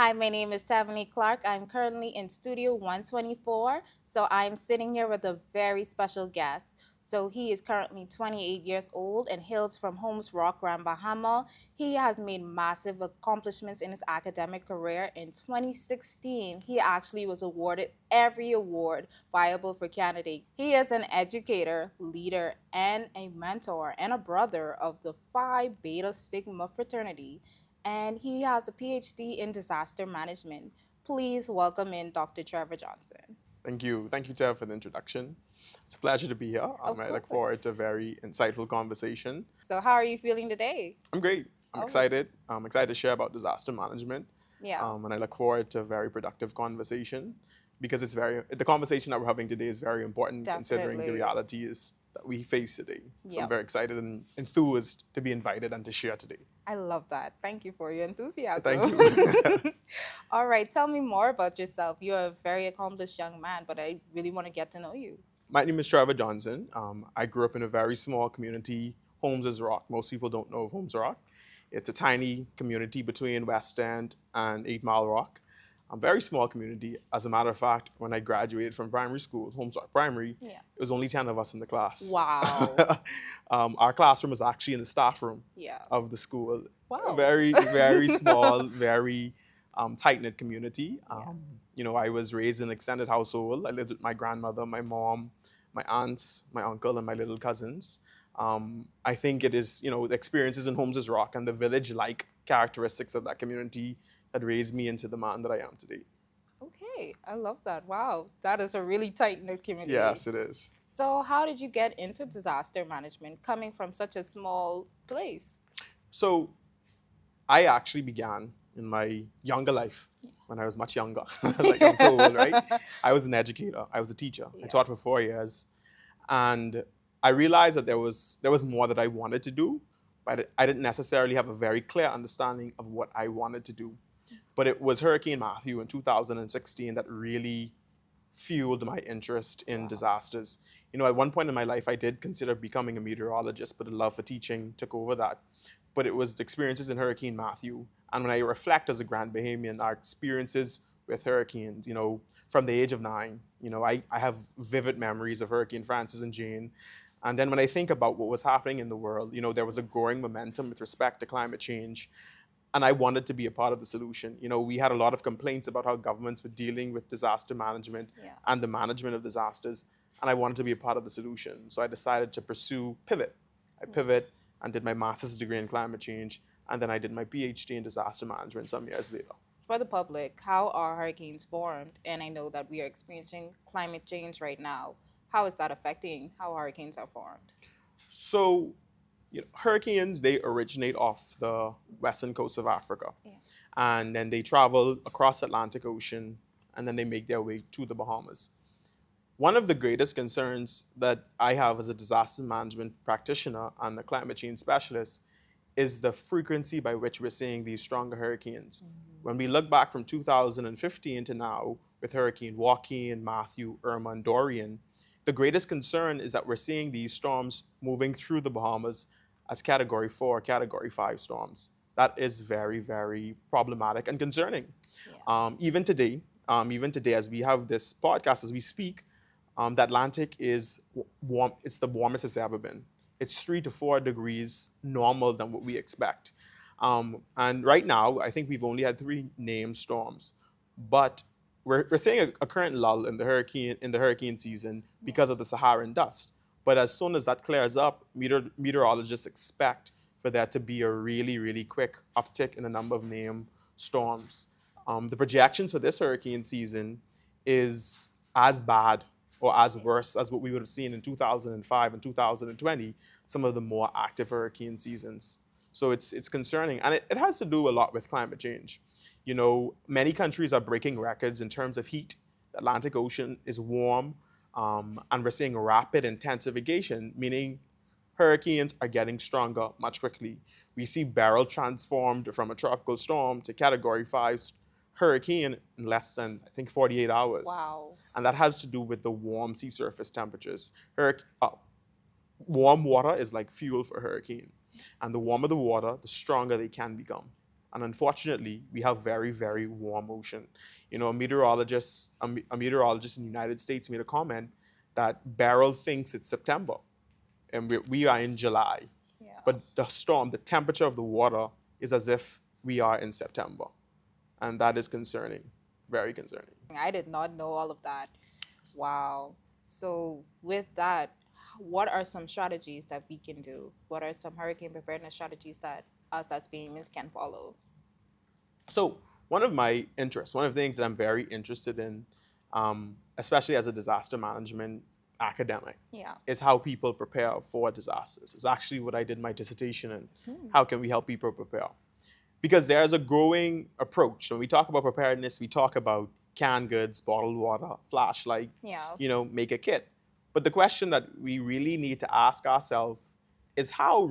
Hi, my name is Thevenin Clarke. I'm currently in Studio 124. So I'm sitting here with a very special guest. So he is currently 28 years old and hails from Holmes Rock, Grand Bahama. He has made massive accomplishments in his academic career. In 2016, he actually was awarded every award viable for candidate. He is an educator, leader, and a mentor and a brother of the Phi Beta Sigma fraternity, and he has a PhD in disaster management. Please welcome in Dr. Trevor Johnson. Thank you. Thank you, Tev, for the introduction. It's a pleasure to be here. Of I look forward to a course. very insightful conversation. So, how are you feeling today? I'm great. I'm Oh, excited. I'm excited to share about disaster management. yeah, And I look forward to a very productive conversation because the conversation that we're having today is very important considering the definitely. realities that we face today. So I'm Yep. very excited and enthused to be invited and to share today. I love that. Thank you for your Thank enthusiasm. you. All right, tell me more about yourself. You're a very accomplished young man, but I really want to get to know you. My name is Trevor Johnson. I grew up in a very small community, Holmes is Rock. Most people don't know of Holmes Rock. It's a tiny community between West End and 8 Mile Rock. A very small community. As a matter of fact, when I graduated from primary school, Holmes Rock Primary, Yeah. it was only 10 of us in the class. Wow. Our classroom was actually in the staff room Yeah. of the school. A Wow. very, very small, very tight-knit community. Yeah. I was raised in an extended household. I lived with my grandmother, my mom, my aunts, my uncle, and my little cousins. I think it is, the experiences in Holmes is Rock and the village-like characteristics of that community that raised me into the man that I am today. Okay, I love that. Wow, that is a really tight knit community. Yes, it is. So, how did you get into disaster management coming from such a small place? So I actually began in my younger life when I was much younger. Like I'm so old, right? I was an educator. I was a teacher. I Yeah. taught for 4 years, and I realized that there was more that I wanted to do, but I didn't necessarily have a very clear understanding of what I wanted to do. But it was Hurricane Matthew in 2016 that really fueled my interest in Wow. disasters. At one point in my life, I did consider becoming a meteorologist, but the love for teaching took over that. But it was the experiences in Hurricane Matthew. And when I reflect as a Grand Bahamian, our experiences with hurricanes, from the age of 9, I have vivid memories of Hurricane Francis and Jane. And then when I think about what was happening in the world, there was a growing momentum with respect to climate change, and I wanted to be a part of the solution. We had a lot of complaints about how governments were dealing with disaster management Yeah. and the management of disasters, and I wanted to be a part of the solution. So I decided to pursue pivot. I Yeah. pivot and did my master's degree in climate change, and then I did my PhD in disaster management some years later. For the public, how are hurricanes formed? And I know that we are experiencing climate change right now. How is that affecting how hurricanes are formed? So, hurricanes, they originate off the western coast of Africa, Yeah. and then they travel across the Atlantic Ocean, and then they make their way to the Bahamas. One of the greatest concerns that I have as a disaster management practitioner and a climate change specialist is the frequency by which we're seeing these stronger hurricanes. When we look back from 2015 to now with Hurricane Joaquin, Matthew, Irma, and Dorian, the greatest concern is that we're seeing these storms moving through the Bahamas as Category 4, Category 5 storms. That is very, very problematic and concerning. Yeah. Even today, as we have this podcast, as we speak, the Atlantic is warm. It's the warmest it's ever been. It's 3 to 4 degrees normal than what we expect. And right now, I think we've only had 3 named storms, but we're seeing a current lull in the hurricane season because of the Saharan dust. But as soon as that clears up, meteorologists expect for there to be a really, really quick uptick in the number of named storms. The projections for this hurricane season is as bad or as worse as what we would have seen in 2005 and 2020, some of the more active hurricane seasons. So it's concerning, and it has to do a lot with climate change. Many countries are breaking records in terms of heat. The Atlantic Ocean is warm, and we're seeing rapid intensification, meaning hurricanes are getting stronger much quickly. We see Beryl transformed from a tropical storm to Category 5 hurricane in less than, I think, 48 hours. Wow. And that has to do with the warm sea surface temperatures. Warm water is like fuel for a hurricane. And the warmer the water, the stronger they can become. And unfortunately, we have very, very warm ocean. A meteorologist in the United States made a comment that Beryl thinks it's September, and we are in July. Yeah. But the storm, the temperature of the water is as if we are in September. And that is concerning, very concerning. I did not know all of that. Wow. So, with that, what are some strategies that we can do? What are some hurricane preparedness strategies that us as Bahamians can follow? So one of my interests, one of the things that I'm very interested in, especially as a disaster management academic, Yeah. is how people prepare for disasters. It's actually what I did my dissertation in. How can we help people prepare? Because there's a growing approach. When we talk about preparedness, we talk about canned goods, bottled water, flashlight, Yeah. make a kit. But the question that we really need to ask ourselves is how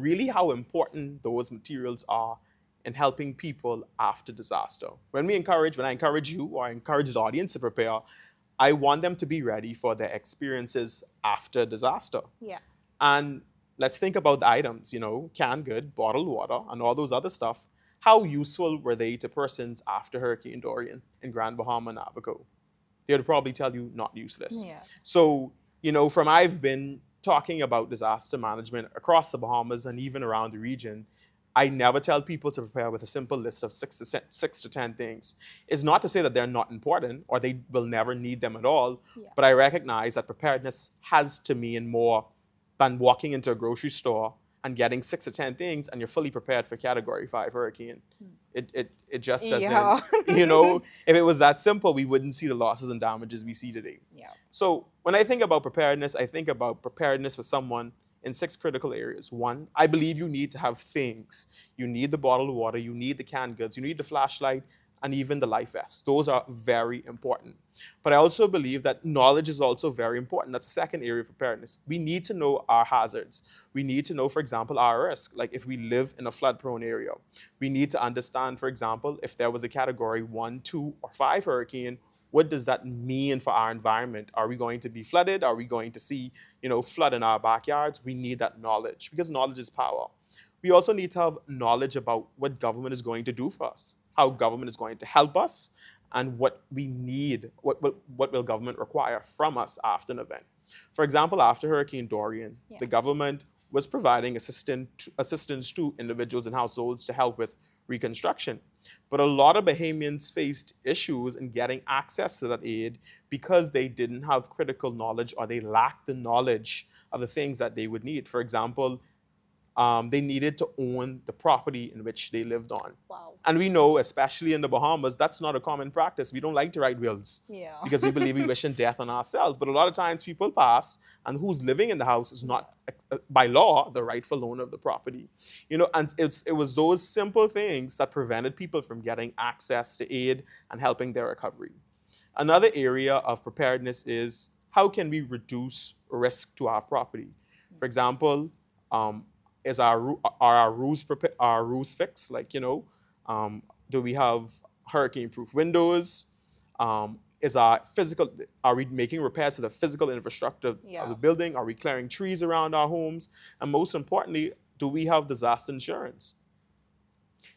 important those materials are in helping people after disaster. When I encourage you or I encourage the audience to prepare, I want them to be ready for their experiences after disaster. Yeah. And let's think about the items, canned good, bottled water, and all those other stuff. How useful were they to persons after Hurricane Dorian in Grand Bahama and Abaco? They would probably tell you not useless. Yeah. So, from I've been talking about disaster management across the Bahamas and even around the region, I never tell people to prepare with a simple list of 6 to 10 things. It's not to say that they're not important or they will never need them at all, Yeah. but I recognize that preparedness has to mean more than walking into a grocery store and getting 6 to 10 things and you're fully prepared for Category 5 hurricane. It just doesn't, Yeah. if it was that simple, we wouldn't see the losses and damages we see today. Yeah. So when I think about preparedness, I think about preparedness for someone in 6 critical areas. One, I believe you need to have things. You need the bottled water, you need the canned goods, you need the flashlight, and even the life vest. Those are very important. But I also believe that knowledge is also very important. That's the second area of preparedness. We need to know our hazards. We need to know, for example, our risk. Like if we live in a flood-prone area, we need to understand, for example, if there was a Category 1, 2, or 5 hurricane, what does that mean for our environment? Are we going to be flooded? Are we going to see, flood in our backyards? We need that knowledge because knowledge is power. We also need to have knowledge about what government is going to do for us, how government is going to help us, and what we need, what will government require from us after an event. For example, after Hurricane Dorian, Yeah. the government was providing assistance to individuals and households to help with reconstruction. But a lot of Bahamians faced issues in getting access to that aid because they didn't have critical knowledge or they lacked the knowledge of the things that they would need. For example, they needed to own the property in which they lived on. Wow. And we know, especially in the Bahamas, that's not a common practice. We don't like to write wills Yeah. because we believe we wish death on ourselves. But a lot of times people pass, and who's living in the house is not, by law, the rightful owner of the property. And it was those simple things that prevented people from getting access to aid and helping their recovery. Another area of preparedness is how can we reduce risk to our property? For example, are our roofs fixed? Like, do we have hurricane-proof windows? Are we making repairs to the physical infrastructure of the building? Are we clearing trees around our homes? And most importantly, do we have disaster insurance?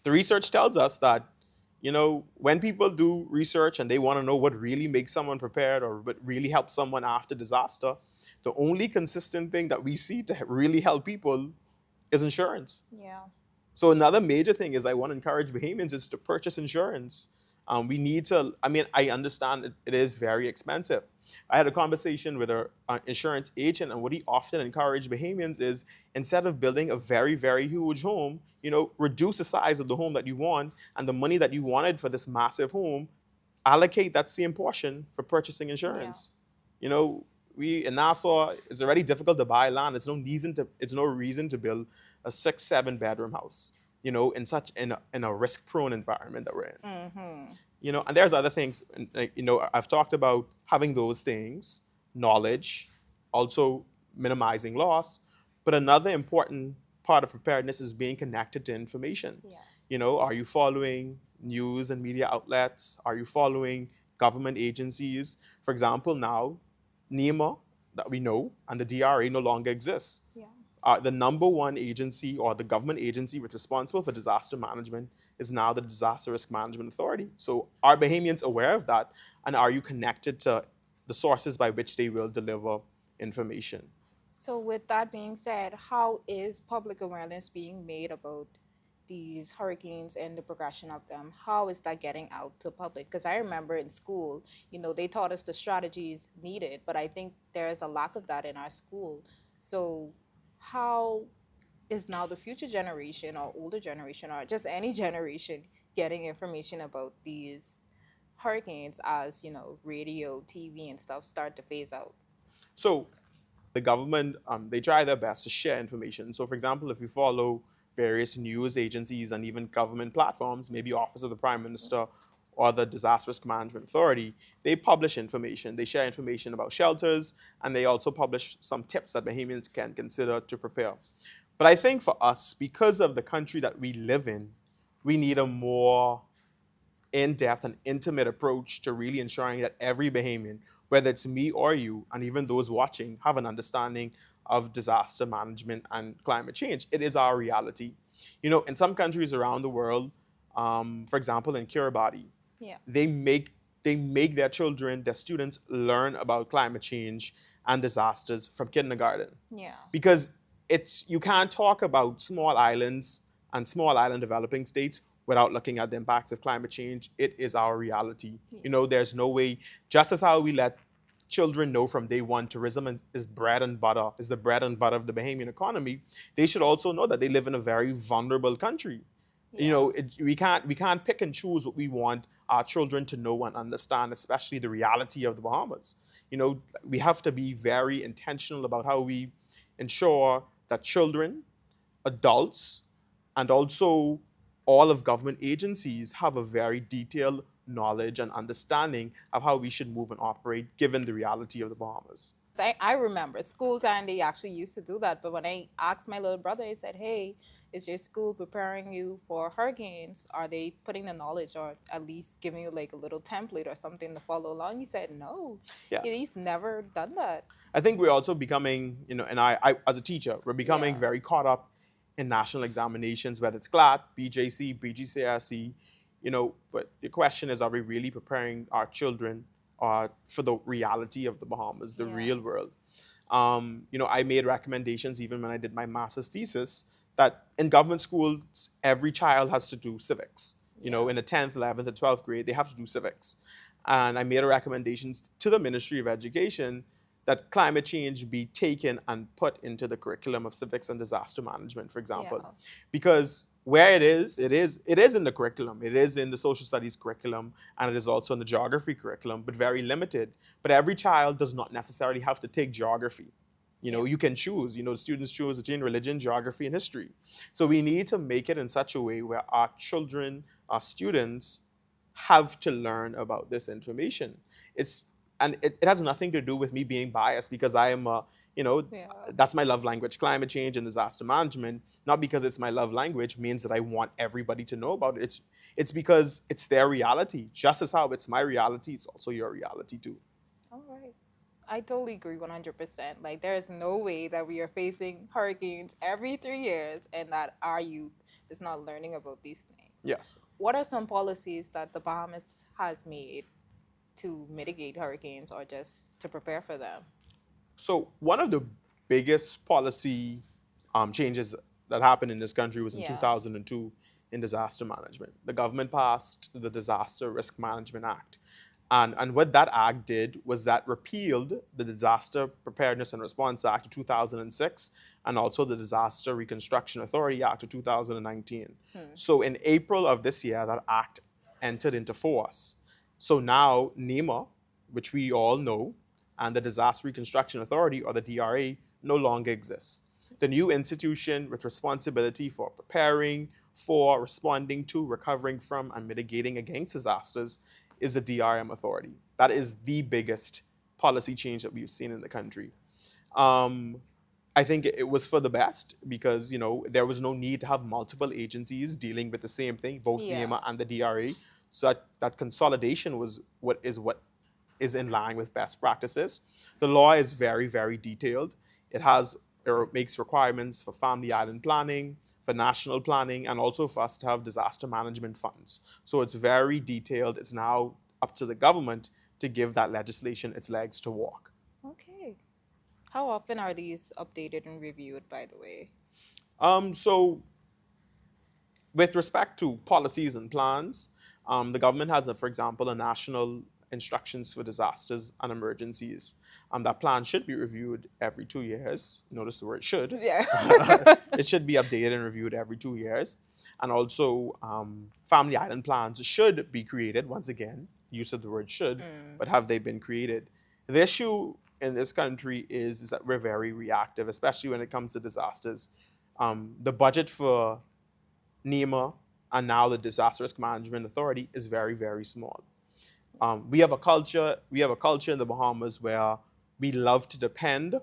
The research tells us that, when people do research and they want to know what really makes someone prepared or what really helps someone after disaster, the only consistent thing that we see to really help people is insurance. Yeah. So another major thing is I want to encourage Bahamians is to purchase insurance. We need to, I understand it is very expensive. I had a conversation with an insurance agent, and what he often encouraged Bahamians is instead of building a very, very huge home, reduce the size of the home that you want, and the money that you wanted for this massive home, allocate that same portion for purchasing insurance. We in Nassau, it's already difficult to buy land. It's no reason to build a 6-7 bedroom house, in a risk-prone environment that we're in. Mm-hmm. And there's other things, I've talked about having those things, knowledge, also minimizing loss. But another important part of preparedness is being connected to information. Yeah. Are you following news and media outlets? Are you following government agencies? For example, now, NEMA that we know and the DRA no longer exists. Yeah. The number one agency or the government agency with responsible for disaster management is now the Disaster Risk Management Authority. So are Bahamians aware of that? And are you connected to the sources by which they will deliver information? So, with that being said, how is public awareness being made about these hurricanes and the progression of them? How is that getting out to public? Because I remember in school, they taught us the strategies needed, but I think there is a lack of that in our school. So, how is now the future generation or older generation or just any generation getting information about these hurricanes as, radio, TV, and stuff start to phase out? So the government, they try their best to share information. So for example, if you follow various news agencies and even government platforms, maybe Office of the Prime Minister or the Disaster Risk Management Authority, they publish information. They share information about shelters, and they also publish some tips that Bahamians can consider to prepare. But I think for us, because of the country that we live in, we need a more in-depth and intimate approach to really ensuring that every Bahamian, whether it's me or you, and even those watching, have an understanding of disaster management and climate change. It is our reality. In some countries around the world, for example, in Kiribati, Yeah. they make their children, their students, learn about climate change and disasters from kindergarten, Yeah. because you can't talk about small islands and small island developing states without looking at the impacts of climate change. It is our reality. There's no way, just as how we let children know from day one tourism is the bread and butter of the Bahamian economy, they should also know that they live in a very vulnerable country. Yeah. We can't pick and choose what we want our children to know and understand, especially the reality of the Bahamas. We have to be very intentional about how we ensure that children, adults, and also all of government agencies have a very detailed knowledge and understanding of how we should move and operate given the reality of the Bahamas. I remember school time, they actually used to do that. But when I asked my little brother, he said, "Hey, is your school preparing you for hurricanes? Are they putting the knowledge or at least giving you like a little template or something to follow along?" He said, "No, Yeah. he's never done that." I think we're also becoming, and I as a teacher, we're becoming Yeah. very caught up in national examinations, whether it's CLAT, BJC, BGCSE, but the question is, are we really preparing our children for the reality of the Bahamas, the Yeah. real world? I made recommendations even when I did my master's thesis that in government schools, every child has to do civics. Yeah. In the 10th, 11th, and 12th grade, they have to do civics. And I made a recommendations to the Ministry of Education that climate change be taken and put into the curriculum of civics and disaster management, for example. Yeah. Because where it is in the curriculum. It is in the social studies curriculum, and it is also in the geography curriculum, but very limited. But every child does not necessarily have to take geography. You can choose. Students choose between religion, geography, and history. So we need to make it in such a way where our children, our students, have to learn about this information. It has nothing to do with me being biased, because I am Yeah. that's my love language. Climate change and disaster management, not because it's my love language, means that I want everybody to know about it. It's because it's their reality. Just as how it's my reality, it's also your reality too. All right. I totally agree 100%. Like, there is no way that we are facing hurricanes every 3 years and that our youth is not learning about these things. Yes. What are some policies that the Bahamas has made to mitigate hurricanes or just to prepare for them? So one of the biggest policy changes that happened in this country was in Yeah. 2002 in disaster management. The government passed the Disaster Risk Management Act. And what that act did was that repealed the Disaster Preparedness and Response Act of 2006 and also the Disaster Reconstruction Authority Act of 2019. So in April of this year, that act entered into force. So now NEMA, which we all know, and the Disaster Reconstruction Authority, or the DRA, no longer exists. The new institution with responsibility for preparing for, responding to, recovering from, and mitigating against disasters is the DRM Authority. That is the biggest policy change that we've seen in the country. I think it was for the best because, there was no need to have multiple agencies dealing with the same thing, both Yeah. NEMA and the DRA. So that consolidation was what is in line with best practices. The law is very, very detailed. It has It makes requirements for family island planning, for national planning, and also for us to have disaster management funds. So it's very detailed. It's now up to the government to give that legislation its legs to walk. Okay. How often are these updated and reviewed, by the way? So with respect to policies and plans, the government has, for example, a national instructions for disasters and emergencies. That plan should be reviewed every 2 years. Notice the word should. Yeah. It should be updated and reviewed every 2 years. And also, family island plans should be created. Once again, use of the word should, but have they been created? The issue in this country is that we're very reactive, especially when it comes to disasters. The budget for NEMA and now the Disaster Risk Management Authority is very, very small. We have a culture in the Bahamas where we love to depend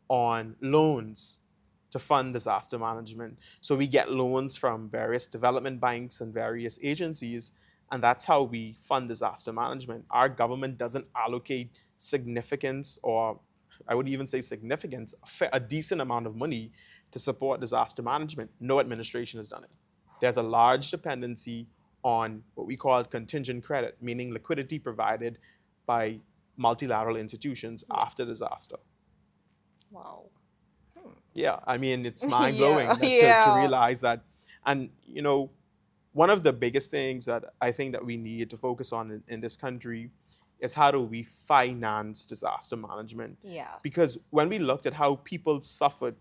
on loans to fund disaster management. So we get loans from various development banks and various agencies, and that's how we fund disaster management. Our government doesn't allocate significance, or I would even say significance, a decent amount of money to support disaster management. No administration has done it. There's a large dependency on what we call contingent credit, meaning liquidity provided by multilateral institutions after disaster. Wow. Yeah, I mean, it's mind-blowing Yeah, to yeah. realize that. And, one of the biggest things that I think that we need to focus on in this country is how do we finance disaster management? Yes. Because when we looked at how people suffered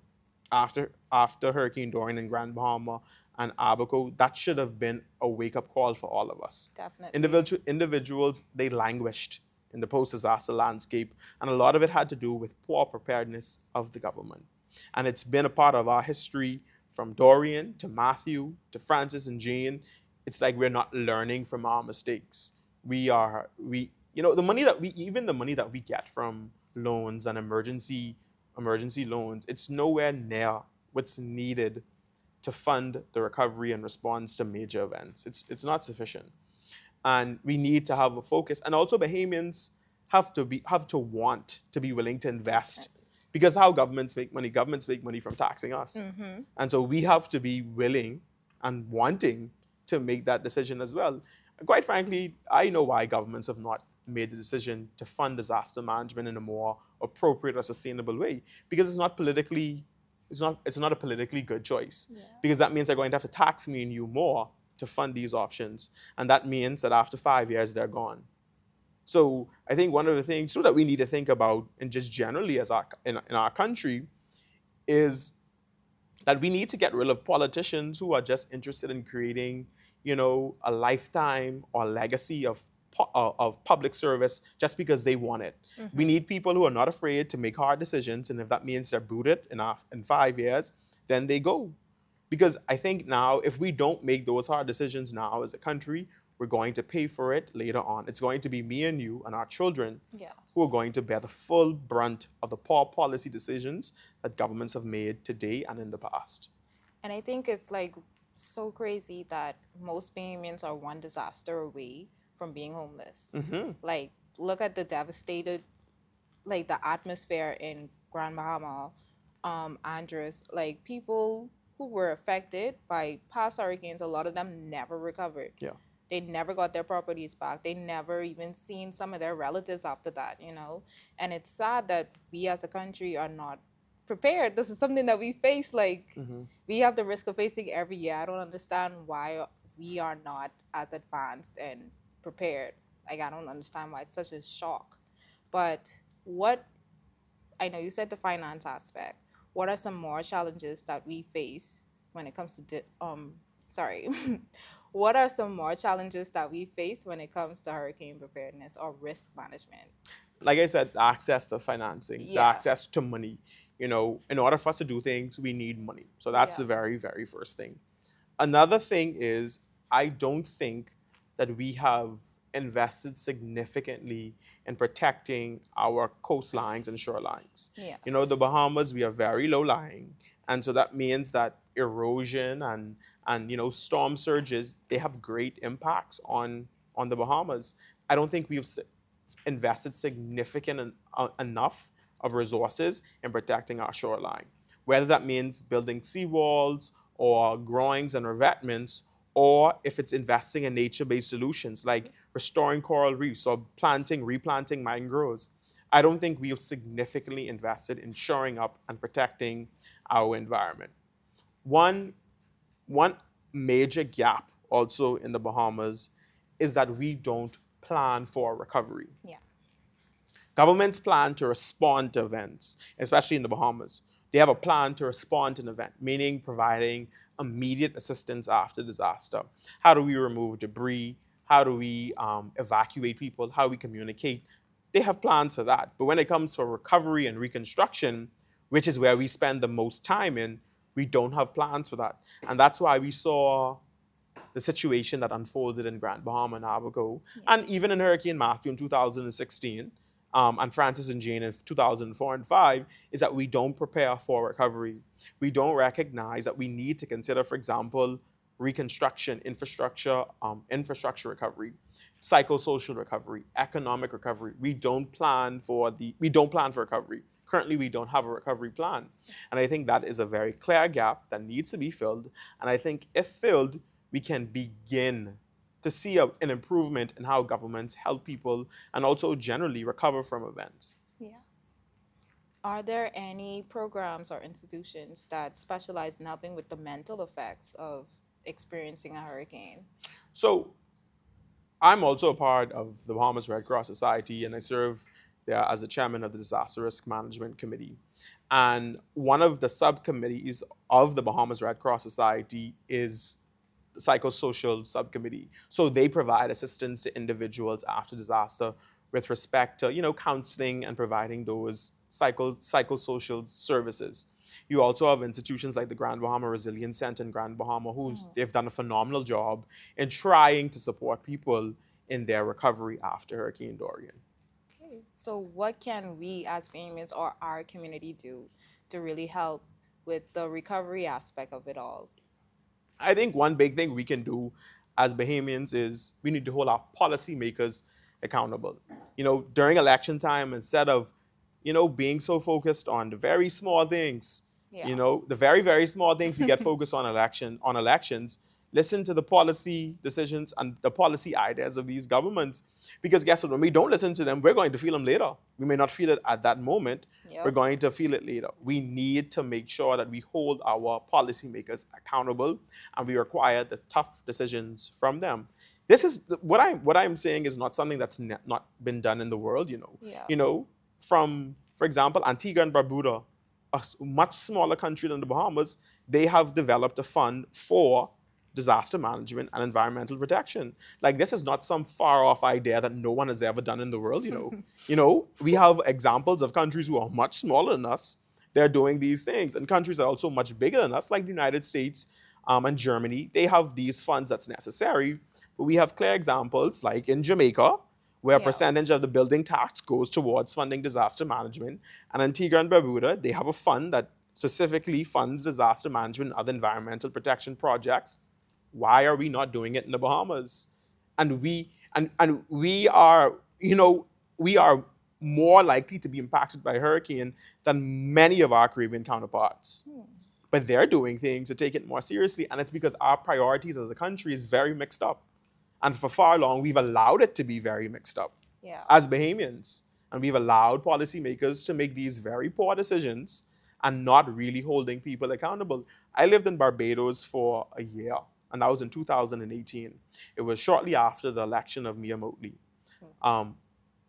after Hurricane Dorian in Grand Bahama and Abaco, that should have been a wake-up call for all of us. Definitely. Individuals, they languished in the post-disaster landscape, and a lot of it had to do with poor preparedness of the government. And it's been a part of our history from Dorian to Matthew to Francis and Jane. It's like we're not learning from our mistakes. The money that the money that we get from loans and emergency loans, it's nowhere near what's needed to fund the recovery and response to major events. It's not sufficient. And we need to have a focus. And also Bahamians have to want to be willing to invest. Because how governments make money? Governments make money from taxing us. And so we have to be willing and wanting to make that decision as well. And quite frankly, I know why governments have not made the decision to fund disaster management in a more appropriate or sustainable way. Because it's not a politically good choice. Yeah. Because that means they're going to have to tax me and you more to fund these options. And that means that after 5 years, they're gone. So I think one of the things too that we need to think about, and just generally in our country, is that we need to get rid of politicians who are just interested in creating, a lifetime or legacy of public service just because they want it. We need people who are not afraid to make hard decisions, and if that means they're booted in 5 years, then they go. Because I think now, if we don't make those hard decisions now as a country, we're going to pay for it later on. It's going to be me and you and our children who are going to bear the full brunt of the poor policy decisions that governments have made today and in the past. And I think it's like so crazy that most Bahamians are one disaster away from being homeless. Like, look at the devastated, like the atmosphere in Grand Bahama, Andres. Like, people who were affected by past hurricanes, a lot of them never recovered. Yeah. They never got their properties back. They never even seen some of their relatives after that, And it's sad that we as a country are not prepared. This is something that we face. Like, we have the risk of facing every year. I don't understand why we are not as advanced and prepared. Like, I don't understand why it's such a shock. But I know you said the finance aspect. What are some more challenges that we face when it comes to what are some more challenges that we face when it comes to hurricane preparedness or risk management? Like I said, access to financing, the access to money. In order for us to do things, we need money. So that's the very, very first thing. Another thing is, I don't think that we have invested significantly in protecting our coastlines and shorelines. Yes. The Bahamas, we are very low lying. And so that means that erosion and storm surges, they have great impacts on the Bahamas. I don't think we've invested significant enough of resources in protecting our shoreline. whether that means building seawalls or groins and revetments, or if it's investing in nature-based solutions like restoring coral reefs or replanting mangroves. I don't think we have significantly invested in shoring up and protecting our environment. One, one major gap also in the Bahamas is that we don't plan for recovery. Yeah. Governments plan to respond to events, especially in the Bahamas. They have a plan to respond to an event, meaning providing immediate assistance after disaster. How do we remove debris? How do we evacuate people? How do we communicate? They have plans for that. But when it comes for recovery and reconstruction, which is where we spend the most time in, we don't have plans for that. And that's why we saw the situation that unfolded in Grand Bahama and Abaco, and even in Hurricane Matthew in 2016, and Francis and Jane in 2004 and 5, is that we don't prepare for recovery. We don't recognize that we need to consider, for example, reconstruction, infrastructure recovery, psychosocial recovery, economic recovery. We don't plan for recovery. Currently, we don't have a recovery plan. And I think that is a very clear gap that needs to be filled. And I think if filled, we can begin to see an improvement in how governments help people and also generally recover from events. Yeah. Are there any programs or institutions that specialize in helping with the mental effects of experiencing a hurricane? So I'm also a part of the Bahamas Red Cross Society, and I serve there as the chairman of the Disaster Risk Management Committee. And one of the subcommittees of the Bahamas Red Cross Society is the psychosocial subcommittee. So they provide assistance to individuals after disaster with respect to, counseling and providing those psychosocial services. You also have institutions like the Grand Bahama Resilience Center in Grand Bahama, they've done a phenomenal job in trying to support people in their recovery after Hurricane Dorian. Okay. So what can we as Bahamians or our community do to really help with the recovery aspect of it all? I think one big thing we can do as Bahamians is we need to hold our policymakers accountable. During election time, instead of, being so focused on the very small things, the very, very small things we get focused on elections, listen to the policy decisions and the policy ideas of these governments. Because guess what? When we don't listen to them, we're going to feel them later. We may not feel it at that moment. Yep. We're going to feel it later. We need to make sure that we hold our policymakers accountable and we require the tough decisions from them. This is what I'm saying is not something that's not been done in the world. Yeah. From, for example, Antigua and Barbuda, a much smaller country than the Bahamas, they have developed a fund for disaster management and environmental protection. Like, this is not some far off idea that no one has ever done in the world. We have examples of countries who are much smaller than us. They're doing these things, and countries that are also much bigger than us, like the United States and Germany. They have these funds that's necessary, but we have clear examples, like in Jamaica, where a percentage of the building tax goes towards funding disaster management, and Antigua and Barbuda, they have a fund that specifically funds disaster management and other environmental protection projects. Why are we not doing it in the Bahamas? And we are more likely to be impacted by a hurricane than many of our Caribbean counterparts. But they're doing things to take it more seriously, and it's because our priorities as a country is very mixed up. And for far long, we've allowed it to be very mixed up as Bahamians. And we've allowed policymakers to make these very poor decisions and not really holding people accountable. I lived in Barbados for a year, and that was in 2018. It was shortly after the election of Mia Mottley.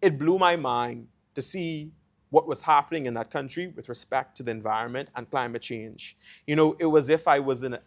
It blew my mind to see what was happening in that country with respect to the environment and climate change. It was as if I was in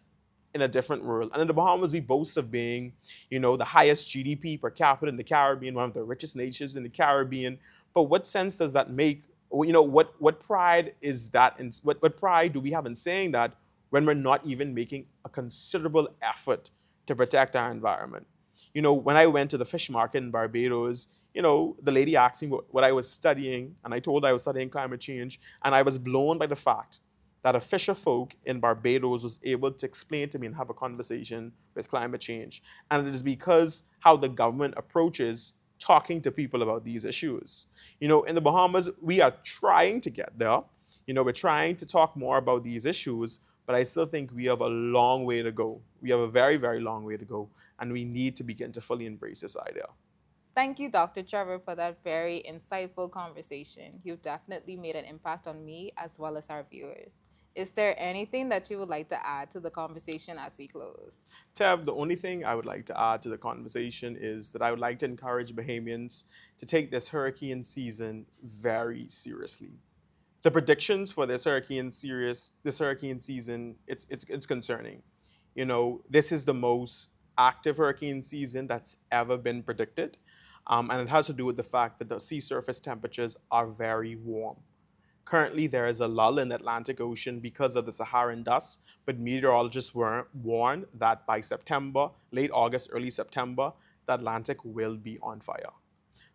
a different world. And in the Bahamas, we boast of being, the highest GDP per capita in the Caribbean, one of the richest nations in the Caribbean. But what sense does that make? What pride is that? And what pride do we have in saying that when we're not even making a considerable effort to protect our environment? When I went to the fish market in Barbados, the lady asked me what I was studying, and I told her I was studying climate change, and I was blown by the fact that a fisher folk in Barbados was able to explain to me and have a conversation with climate change. And it is because how the government approaches talking to people about these issues. In the Bahamas, we are trying to get there. We're trying to talk more about these issues, but I still think we have a long way to go. We have a very, very long way to go, and we need to begin to fully embrace this idea. Thank you, Dr. Trevor, for that very insightful conversation. You've definitely made an impact on me as well as our viewers. Is there anything that you would like to add to the conversation as we close? Tev, the only thing I would like to add to the conversation is that I would like to encourage Bahamians to take this hurricane season very seriously. The predictions for this hurricane season, it's concerning. This is the most active hurricane season that's ever been predicted, and it has to do with the fact that the sea surface temperatures are very warm. Currently, there is a lull in the Atlantic Ocean because of the Saharan dust, but meteorologists were warned that by September, late August, early September, the Atlantic will be on fire.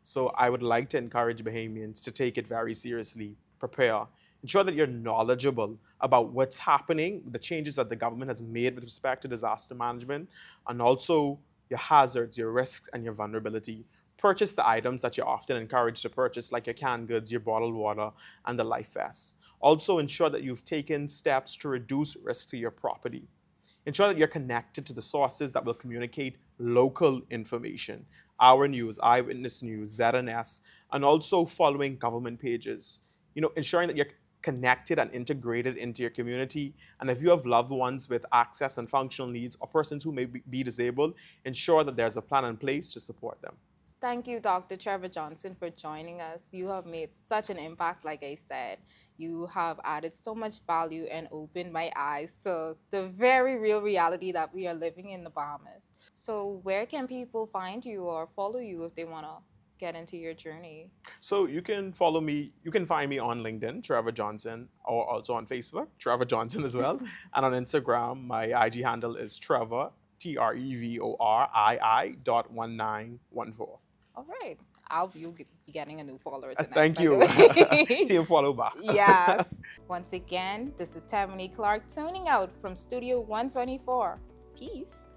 So I would like to encourage Bahamians to take it very seriously, prepare, ensure that you're knowledgeable about what's happening, the changes that the government has made with respect to disaster management, and also your hazards, your risks, and your vulnerability. Purchase the items that you're often encouraged to purchase, like your canned goods, your bottled water, and the life vests. Also, ensure that you've taken steps to reduce risk to your property. Ensure that you're connected to the sources that will communicate local information, Our News, Eyewitness News, ZNS, and also following government pages. Ensuring that you're connected and integrated into your community. And if you have loved ones with access and functional needs or persons who may be disabled, ensure that there's a plan in place to support them. Thank you, Dr. Trevor Johnson, for joining us. You have made such an impact, like I said. You have added so much value and opened my eyes to the very real reality that we are living in the Bahamas. So where can people find you or follow you if they want to get into your journey? So you can follow me, you can find me on LinkedIn, Trevor Johnson, or also on Facebook, Trevor Johnson as well. And on Instagram, my IG handle is Trevor, TREVORII.1914. All right. I'll be getting a new follower tonight. Thank you. Team follow back. Yes. Once again, this is Thevenin Clarke tuning out from Studio 124. Peace.